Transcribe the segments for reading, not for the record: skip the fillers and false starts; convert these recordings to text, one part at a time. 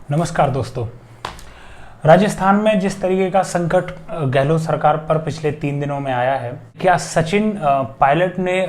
नमस्कार दोस्तों। राजस्थान में जिस तरीके का संकट गहलोत सरकार पर पिछले 3 दिनों में आया है, क्या सचिन पायलट ने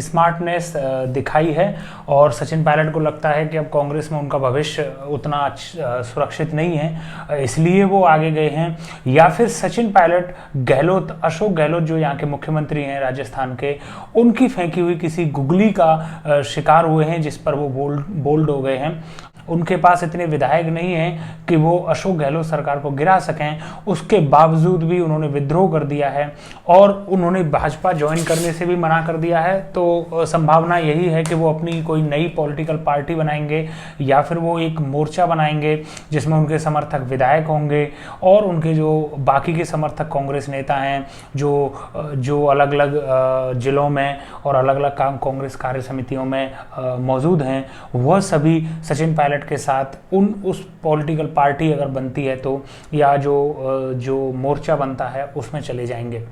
स्मार्टनेस दिखाई है और सचिन पायलट को लगता है कि अब कांग्रेस में उनका भविष्य उतना सुरक्षित नहीं है, इसलिए वो आगे गए हैं? या फिर सचिन पायलट अशोक गहलोत जो यहाँ के मुख्यमंत्री हैं राजस्थान के, उनकी फेंकी हुई किसी गुगली का शिकार हुए हैं जिस पर वो बोल्ड हो गए हैं? उनके पास इतने विधायक नहीं हैं कि वो अशोक गहलोत सरकार को गिरा सकें, उसके बावजूद भी उन्होंने विद्रोह कर दिया है और उन्होंने भाजपा ज्वाइन करने से भी मना कर दिया है। तो संभावना यही है कि वो अपनी कोई नई पॉलिटिकल पार्टी बनाएंगे या फिर वो एक मोर्चा बनाएंगे जिसमें उनके समर्थक विधायक होंगे और उनके जो बाकी के समर्थक कांग्रेस नेता हैं जो अलग अलग जिलों में और अलग अलग कांग्रेस कार्य समितियों में मौजूद हैं, वह सभी सचिन पायलट के साथ उस पॉलिटिकल पार्टी अगर बनती है तो, या जो मोर्चा बनता है उसमें चले जाएंगे।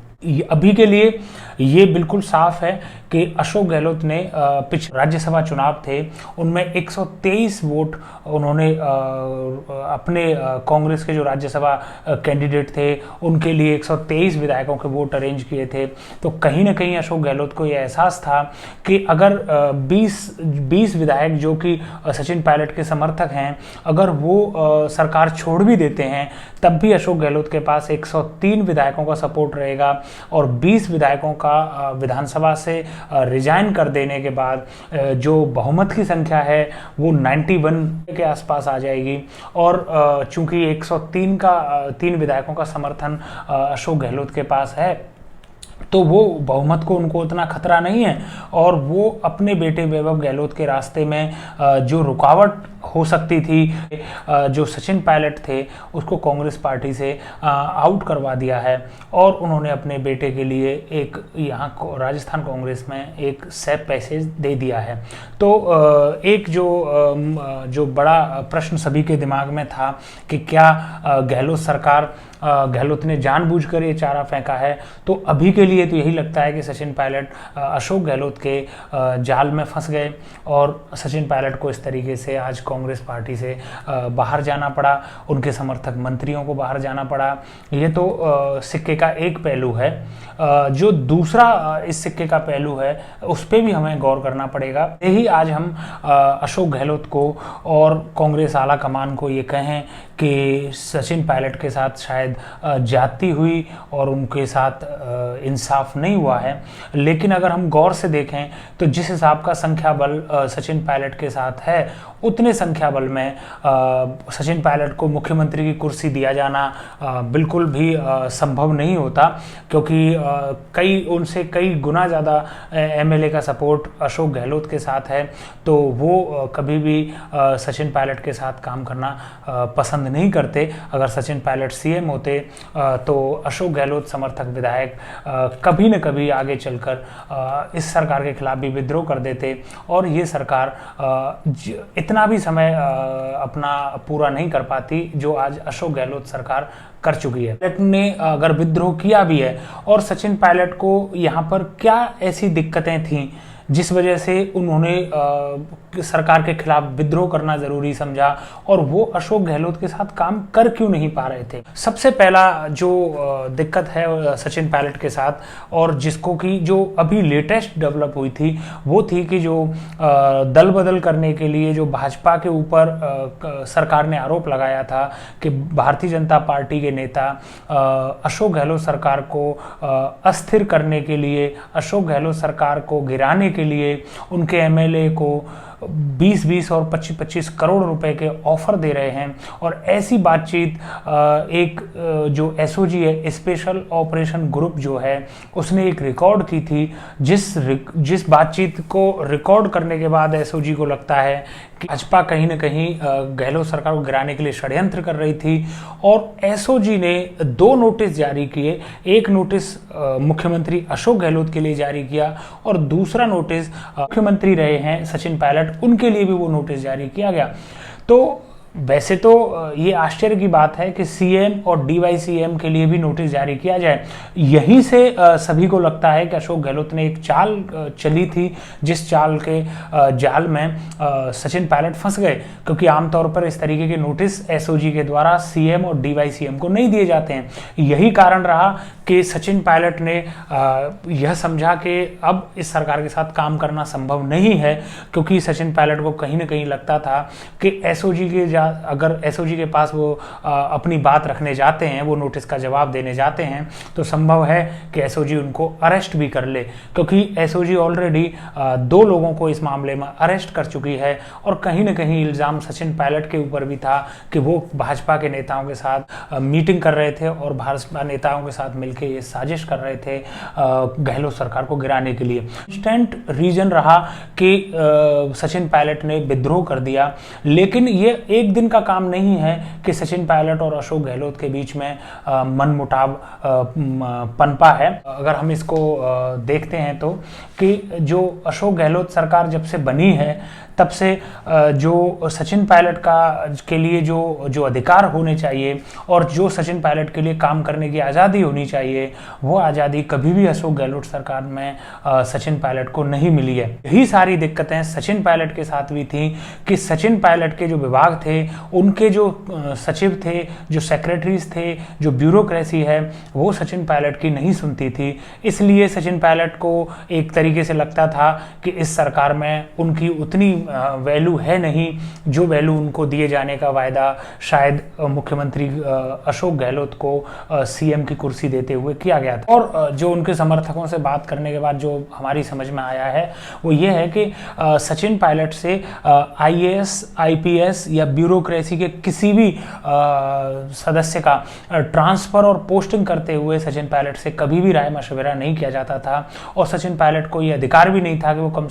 अभी के लिए ये बिल्कुल साफ है कि अशोक गहलोत ने पिछले राज्यसभा चुनाव थे उनमें 123 वोट उन्होंने अपने कांग्रेस के जो राज्यसभा कैंडिडेट थे उनके लिए 123 विधायकों के वोट अरेंज किए थे। तो कहीं ना कहीं अशोक गहलोत को यह एहसास था कि अगर 20 विधायक जो कि सचिन पायलट के समर्थक हैं, अगर वो सरकार छोड़ भी देते हैं तब भी अशोक गहलोत के पास 103 विधायकों का सपोर्ट रहेगा और 20 विधायकों का विधानसभा से रिजाइन कर देने के बाद जो बहुमत की संख्या है वो 91 के आसपास आ जाएगी। और चूंकि 103 विधायकों का समर्थन अशोक गहलोत के पास है तो वो बहुमत को उनको उतना खतरा नहीं है और वो अपने बेटे वैभव गहलोत के रास्ते में जो रुकावट हो सकती थी, जो सचिन पायलट थे उसको कांग्रेस पार्टी से आउट करवा दिया है और उन्होंने अपने बेटे के लिए एक यहाँ राजस्थान कांग्रेस में एक सेफ पैसेज दे दिया है। तो एक जो बड़ा प्रश्न सभी के दिमाग में था कि क्या गहलोत ने जानबूझकर ये चारा फेंका है, तो अभी के लिए तो यही लगता है कि सचिन पायलट अशोक गहलोत के जाल में फंस गए और सचिन पायलट को इस तरीके से आज कांग्रेस पार्टी से बाहर जाना पड़ा, उनके समर्थक मंत्रियों को बाहर जाना पड़ा। ये तो सिक्के का एक पहलू है। जो दूसरा इस सिक्के का पहलू है उस पर भी हमें गौर करना पड़ेगा। यही आज हम अशोक गहलोत को और कांग्रेस आला कमान को ये कहें कि सचिन पायलट के साथ शायद ज्यादती हुई और उनके साथ इंसाफ नहीं हुआ है, लेकिन अगर हम गौर से देखें तो जिस हिसाब का संख्या बल सचिन पायलट के साथ है उतने संख्या बल में सचिन पायलट को मुख्यमंत्री की कुर्सी दिया जाना बिल्कुल भी संभव नहीं होता, क्योंकि उनसे कई गुना ज़्यादा एमएलए का सपोर्ट अशोक गहलोत के साथ है। तो वो कभी भी सचिन पायलट के साथ काम करना पसंद नहीं करते। अगर सचिन पायलट सीएम होते तो अशोक गहलोत समर्थक विधायक कभी न कभी आगे चलकर इस सरकार के खिलाफ भी विद्रोह कर देते और ये सरकार इतना भी समय अपना पूरा नहीं कर पाती जो आज अशोक गहलोत सरकार कर चुकी है। पायलट ने अगर विद्रोह किया भी है और सचिन पायलट को यहाँ पर क्या ऐसी दिक्कतें थीं जिस वजह से उन्होंने सरकार के खिलाफ विद्रोह करना जरूरी समझा और वो अशोक गहलोत के साथ काम कर क्यों नहीं पा रहे थे? सबसे पहला जो दिक्कत है सचिन पायलट के साथ और जिसको कि जो अभी लेटेस्ट डेवलप हुई थी वो थी कि जो दल बदल करने के लिए जो भाजपा के ऊपर सरकार ने आरोप लगाया था कि भारतीय जनता पार्टी के नेता अशोक गहलोत सरकार को अस्थिर करने के लिए, अशोक गहलोत सरकार को गिराने के लिए उनके एमएलए को 20-20 और 25-25 करोड़ रुपए के ऑफर दे रहे हैं। और ऐसी बातचीत एक जो एसओजी है, स्पेशल ऑपरेशन ग्रुप जो है, उसने एक रिकॉर्ड की थी। जिस बातचीत को रिकॉर्ड करने के बाद एसओजी को लगता है कि भाजपा कहीं ना कहीं गहलोत सरकार को गिराने के लिए षड्यंत्र कर रही थी और एसओजी ने 2 नोटिस जारी किए। एक नोटिस मुख्यमंत्री अशोक गहलोत के लिए जारी किया और दूसरा नोटिस मुख्यमंत्री रहे हैं सचिन पायलट, उनके लिए भी वो नोटिस जारी किया गया। तो वैसे तो ये आश्चर्य की बात है कि सीएम और डीवाईसीएम के लिए भी नोटिस जारी किया जाए। यहीं से सभी को लगता है कि अशोक गहलोत ने एक चाल चली थी, जिस चाल के जाल में सचिन पायलट फंस गए, क्योंकि आमतौर पर इस तरीके के नोटिस एसओजी के द्वारा सीएम और डीवाईसीएम को नहीं दिए जाते हैं। यही कारण रहा कि सचिन पायलट ने यह समझा कि अब इस सरकार के साथ काम करना संभव नहीं है, क्योंकि सचिन पायलट को कहीं ना कहीं लगता था कि एसओजी के अगर एसओजी के पास वो अपनी बात रखने जाते हैं, वो नोटिस का जवाब देने जाते हैं, तो संभव है कि एसओजी उनको अरेस्ट भी कर ले, क्योंकि एसओजी ऑलरेडी 2 लोगों को इस मामले में अरेस्ट कर चुकी है। और कहीं ना कहीं इल्ज़ाम सचिन पायलट के ऊपर भी था कि वो भाजपा के नेताओं के साथ मीटिंग कर रहे थे और भाजपा नेताओं के साथ मिलकर ये साजिश कर रहे थे गहलोत सरकार को गिराने के लिए। इंस्टेंट रीजन रहा कि सचिन पायलट ने विद्रोह कर दिया, लेकिन ये एक दिन का काम नहीं है कि सचिन पायलट और अशोक गहलोत के बीच में मनमुटाव पनपा है। अगर हम इसको देखते हैं तो कि जो अशोक गहलोत सरकार जब से बनी है, तब से जो सचिन पायलट के लिए जो अधिकार होने चाहिए और जो सचिन पायलट के लिए काम करने की आज़ादी होनी चाहिए, वो आज़ादी कभी भी अशोक गहलोत सरकार में सचिन पायलट को नहीं मिली है। यही सारी दिक्कतें सचिन पायलट के साथ भी थी कि सचिन पायलट के जो विभाग थे, उनके जो सचिव थे, जो सेक्रेटरीज थे, जो ब्यूरोक्रेसी है, वो सचिन पायलट की नहीं सुनती थी। इसलिए सचिन पायलट को एक तरीके से लगता था कि इस सरकार में उनकी उतनी वैल्यू है नहीं जो वैल्यू उनको दिए जाने का वायदा शायद मुख्यमंत्री अशोक गहलोत को सीएम की कुर्सी देते हुए किया गया था। और जो उनके समर्थकों से बात करने के बाद जो हमारी समझ में आया है वो ये है कि सचिन पायलट से आईएएस, आईपीएस या ब्यूरोक्रेसी के किसी भी सदस्य का ट्रांसफर और पोस्टिंग करते हुए सचिन पायलट से कभी भी राय मशविरा नहीं किया जाता था। और सचिन पायलट को ये अधिकार भी नहीं था कि वो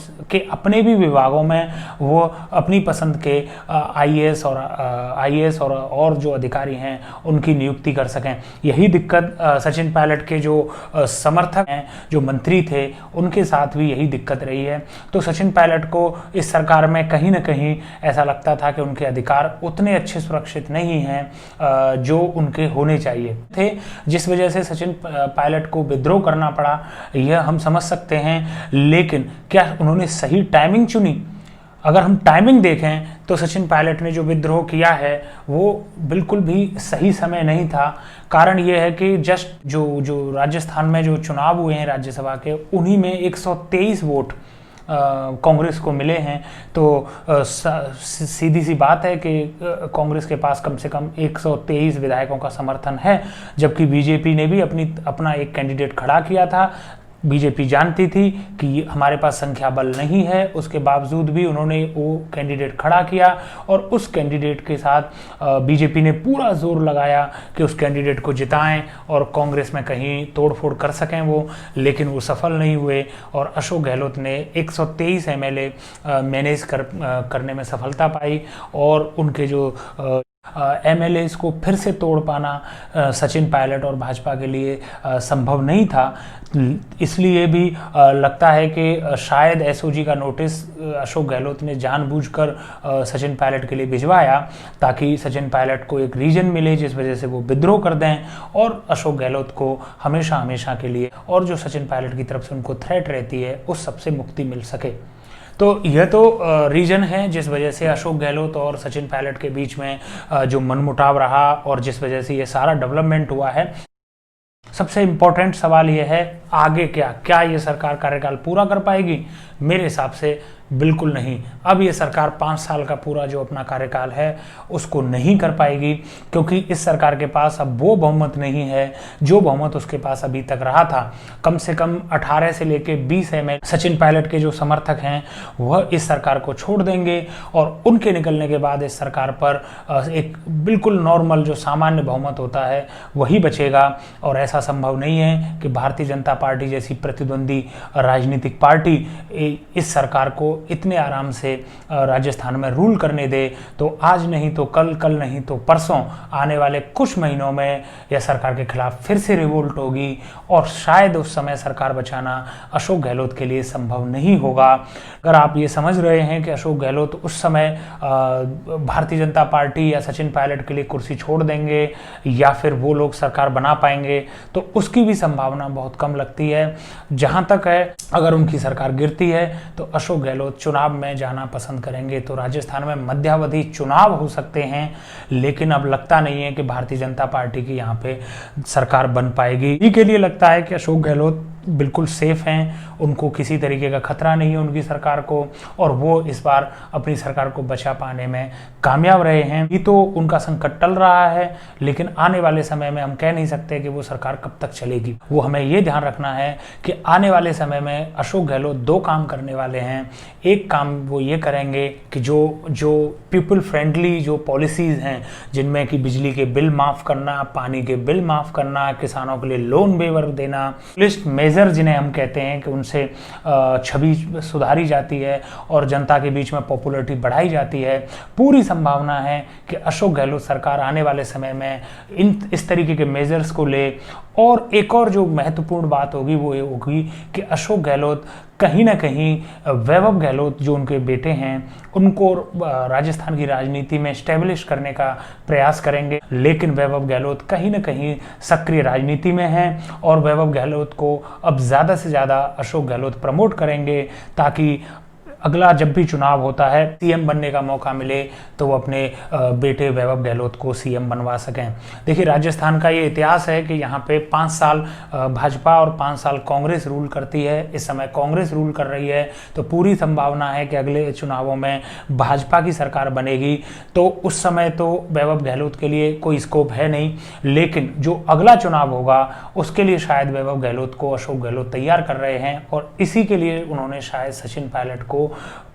अपने भी विभागों में वो अपनी पसंद के आईएएस और जो अधिकारी हैं उनकी नियुक्ति कर सकें। यही दिक्कत सचिन पायलट के जो समर्थक हैं, जो मंत्री थे, उनके साथ भी यही दिक्कत रही है। तो सचिन पायलट को इस सरकार में कहीं ना कहीं ऐसा लगता था कि उनके अधिकार उतने अच्छे सुरक्षित नहीं हैं जो उनके होने चाहिए थे, जिस वजह से सचिन पायलट को विद्रोह करना पड़ा, यह हम समझ सकते हैं। लेकिन क्या उन्होंने सही टाइमिंग चुनी? अगर हम टाइमिंग देखें तो सचिन पायलट ने जो विद्रोह किया है वो बिल्कुल भी सही समय नहीं था। कारण ये है कि जस्ट जो राजस्थान में जो चुनाव हुए हैं राज्यसभा के, उन्हीं में 123 वोट कांग्रेस को मिले हैं। तो सीधी सी बात है कि कांग्रेस के पास कम से कम 123 विधायकों का समर्थन है, जबकि बीजेपी ने भी अपना एक कैंडिडेट खड़ा किया था। बीजेपी जानती थी कि हमारे पास संख्या बल नहीं है, उसके बावजूद भी उन्होंने वो कैंडिडेट खड़ा किया और उस कैंडिडेट के साथ बीजेपी ने पूरा जोर लगाया कि उस कैंडिडेट को जिताएं और कांग्रेस में कहीं तोड़फोड़ कर सकें वो, लेकिन वो सफल नहीं हुए और अशोक गहलोत ने 123 एमएलए मैनेज करने में सफलता पाई और उनके जो एमएलए को फिर से तोड़ पाना सचिन पायलट और भाजपा के लिए संभव नहीं था। इसलिए भी लगता है कि शायद एसओजी का नोटिस अशोक गहलोत ने जानबूझकर सचिन पायलट के लिए भिजवाया, ताकि सचिन पायलट को एक रीजन मिले जिस वजह से वो विद्रोह कर दें और अशोक गहलोत को हमेशा हमेशा के लिए, और जो सचिन पायलट की तरफ से उनको थ्रेट रहती है, उस सबसे मुक्ति मिल सके। तो यह तो रीजन है जिस वजह से अशोक गहलोत और सचिन पायलट के बीच में जो मनमुटाव रहा और जिस वजह से ये सारा डेवलपमेंट हुआ है। सबसे इम्पोर्टेंट सवाल यह है, आगे क्या ये सरकार कार्यकाल पूरा कर पाएगी? मेरे हिसाब से बिल्कुल नहीं। अब ये सरकार 5 साल का पूरा जो अपना कार्यकाल है उसको नहीं कर पाएगी, क्योंकि इस सरकार के पास अब वो बहुमत नहीं है जो बहुमत उसके पास अभी तक रहा था। कम से कम 18 से लेके 20 एमएलए सचिन पायलट के जो समर्थक हैं वह इस सरकार को छोड़ देंगे और उनके निकलने के बाद इस सरकार पर एक बिल्कुल नॉर्मल जो सामान्य बहुमत होता है वही बचेगा। और ऐसा संभव नहीं है कि भारतीय जनता पार्टी जैसी प्रतिद्वंदी राजनीतिक पार्टी इस सरकार को इतने आराम से राजस्थान में रूल करने दे, तो आज नहीं तो कल, कल नहीं तो परसों, आने वाले कुछ महीनों में यह सरकार के खिलाफ फिर से रिवोल्ट होगी और शायद उस समय सरकार बचाना अशोक गहलोत के लिए संभव नहीं होगा। अगर आप ये समझ रहे हैं कि अशोक गहलोत उस समय भारतीय जनता पार्टी या सचिन पायलट के लिए कुर्सी छोड़ देंगे या फिर वो लोग सरकार बना पाएंगे, तो उसकी भी संभावना बहुत कम लगती है। जहां तक है, अगर उनकी सरकार गिरती है तो अशोक गहलोत चुनाव में जाना पसंद करेंगे, तो राजस्थान में मध्यावधि चुनाव हो सकते हैं, लेकिन अब लगता नहीं है कि भारतीय जनता पार्टी की यहाँ पे सरकार बन पाएगी। इसी के लिए लगता है कि अशोक गहलोत बिल्कुल सेफ हैं, उनको किसी तरीके का खतरा नहीं है उनकी सरकार को, और वो इस बार अपनी सरकार को बचा पाने में कामयाब रहे हैं। ये तो उनका संकट टल रहा है, लेकिन आने वाले समय में हम कह नहीं सकते कि वो सरकार कब तक चलेगी। वो हमें ये ध्यान रखना है कि आने वाले समय में अशोक गहलोत दो काम करने वाले हैं। एक काम वो ये करेंगे कि जो पीपल फ्रेंडली जो पॉलिसीज हैं, जिनमें कि बिजली के बिल माफ़ करना, पानी के बिल माफ़ करना, किसानों के लिए लोन वेवर देना, लिस्ट मेजर जिन्हें हम कहते हैं कि उनसे छवि सुधारी जाती है और जनता के बीच में पॉपुलैरिटी बढ़ाई जाती है। पूरी संभावना है कि अशोक गहलोत सरकार आने वाले समय में इस तरीके के मेजर्स को ले। और एक और जो महत्वपूर्ण बात होगी वो ये होगी कि अशोक गहलोत कहीं ना कहीं वैभव गहलोत जो उनके बेटे हैं उनको राजस्थान की राजनीति में स्टेब्लिश करने का प्रयास करेंगे, लेकिन वैभव गहलोत कहीं ना कहीं सक्रिय राजनीति में हैं और वैभव गहलोत को अब ज़्यादा से ज़्यादा अशोक गहलोत प्रमोट करेंगे, ताकि अगला जब भी चुनाव होता है, सीएम बनने का मौका मिले तो वो अपने बेटे वैभव गहलोत को सीएम बनवा सकें। देखिए, राजस्थान का ये इतिहास है कि यहाँ पे 5 साल भाजपा और 5 साल कांग्रेस रूल करती है। इस समय कांग्रेस रूल कर रही है, तो पूरी संभावना है कि अगले चुनावों में भाजपा की सरकार बनेगी, तो उस समय तो वैभव गहलोत के लिए कोई स्कोप है नहीं। लेकिन जो अगला चुनाव होगा उसके लिए शायद वैभव गहलोत को अशोक गहलोत तैयार कर रहे हैं, और इसी के लिए उन्होंने शायद सचिन पायलट को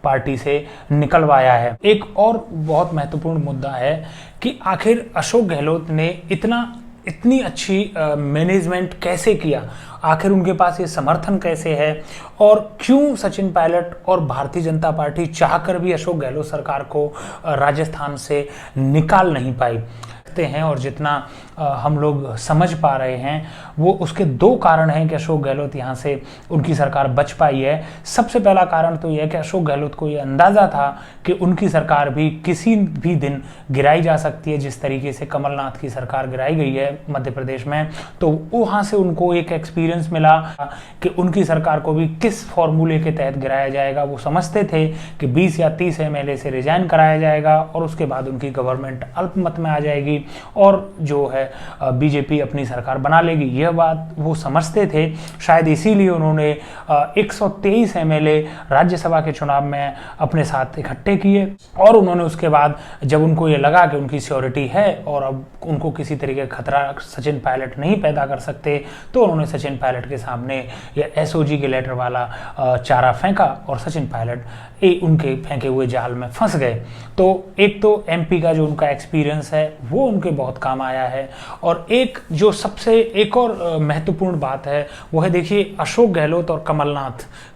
पार्टी से निकलवाया है। एक और बहुत महत्वपूर्ण मुद्दा है कि आखिर अशोक गहलोत ने इतनी अच्छी मैनेजमेंट कैसे किया, आखिर उनके पास ये समर्थन कैसे है, और क्यों सचिन पायलट और भारतीय जनता पार्टी चाहकर भी अशोक गहलोत सरकार को राजस्थान से निकाल नहीं पाई हैं। और जितना हम लोग समझ पा रहे हैं वो उसके 2 कारण हैं कि अशोक गहलोत यहाँ से उनकी सरकार बच पाई है। सबसे पहला कारण तो यह है कि अशोक गहलोत को ये अंदाज़ा था कि उनकी सरकार भी किसी भी दिन गिराई जा सकती है, जिस तरीके से कमलनाथ की सरकार गिराई गई है मध्य प्रदेश में। तो वहाँ से उनको एक एक्सपीरियंस मिला कि उनकी सरकार को भी किस फॉर्मूले के तहत गिराया जाएगा। वो समझते थे कि 20 या 30 MLA से रिजाइन कराया जाएगा और उसके बाद उनकी गवर्नमेंट अल्पमत में आ जाएगी और जो है बीजेपी अपनी सरकार बना लेगी। यह बात वो समझते थे, शायद इसीलिए उन्होंने 123 MLA राज्यसभा के चुनाव में अपने साथ इकट्ठे किए, और उन्होंने उसके बाद जब उनको ये लगा कि उनकी सिक्योरिटी है और अब उनको किसी तरीके का खतरा सचिन पायलट नहीं पैदा कर सकते, तो उन्होंने सचिन पायलट के सामने यह SOG के लेटर वाला चारा फेंका और सचिन पायलट उनके फेंके हुए जाल में फंस गए। तो एक तो MP का जो उनका एक्सपीरियंस है वो उनके बहुत काम आया है, और एक जो सबसे एक और महत्वपूर्ण बात है वो है, देखिए, अशोक गहलोत और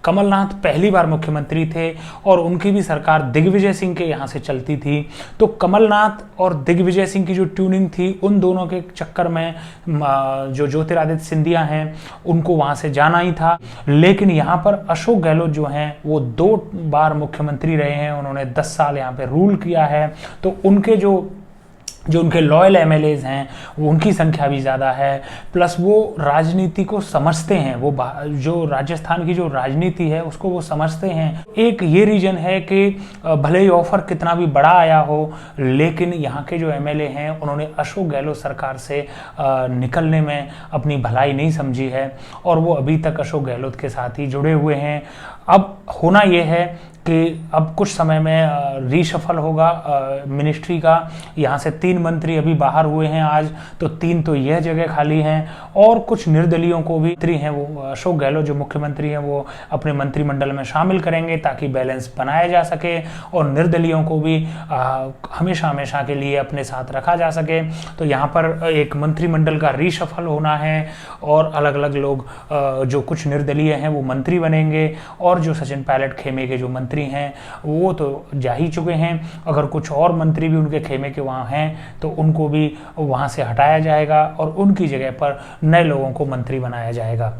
कमलनाथ पहली बार मुख्यमंत्री थे और उनकी भी सरकार दिग्विजय सिंह के यहाँ से चलती थी। तो कमलनाथ और दिग्विजय सिंह की जो ट्यूनिंग थी, उन दोनों के चक्कर में जो ज्योतिरादित्य सिंधिया हैं उनको वहाँ से जाना ही था। लेकिन यहाँ पर अशोक गहलोत जो हैं वो 2 बार मुख्यमंत्री रहे हैं, उन्होंने 10 साल यहाँ पे रूल किया है, तो उनके जो उनके लॉयल MLAs हैं वो उनकी संख्या भी ज़्यादा है, प्लस वो राजनीति को समझते हैं, वो जो राजस्थान की जो राजनीति है उसको वो समझते हैं। एक ये रीजन है कि भले ही ऑफर कितना भी बड़ा आया हो, लेकिन यहाँ के जो MLA हैं उन्होंने अशोक गहलोत सरकार से निकलने में अपनी भलाई नहीं समझी है और वो अभी तक अशोक गहलोत के साथ ही जुड़े हुए हैं। अब होना ये है कि अब कुछ समय में रीशफल होगा मिनिस्ट्री का। यहाँ से 3 मंत्री अभी बाहर हुए हैं आज, तो 3 तो यह जगह खाली हैं, और कुछ निर्दलीयों को भी मंत्री हैं वो अशोक गहलोत जो मुख्यमंत्री हैं वो अपने मंत्रिमंडल में शामिल करेंगे ताकि बैलेंस बनाया जा सके और निर्दलीयों को भी हमेशा हमेशा के लिए अपने साथ रखा जा सके। तो यहाँ पर एक मंत्रिमंडल का रीशफल होना है और अलग अलग लोग जो कुछ निर्दलीय हैं वो मंत्री बनेंगे, और जो सचिन पायलट खेमे के जो मंत्री हैं वो तो जा ही चुके हैं। अगर कुछ और मंत्री भी उनके खेमे के वहाँ हैं तो उनको भी वहाँ से हटाया जाएगा और उनकी जगह पर नए लोगों को मंत्री बनाया जाएगा।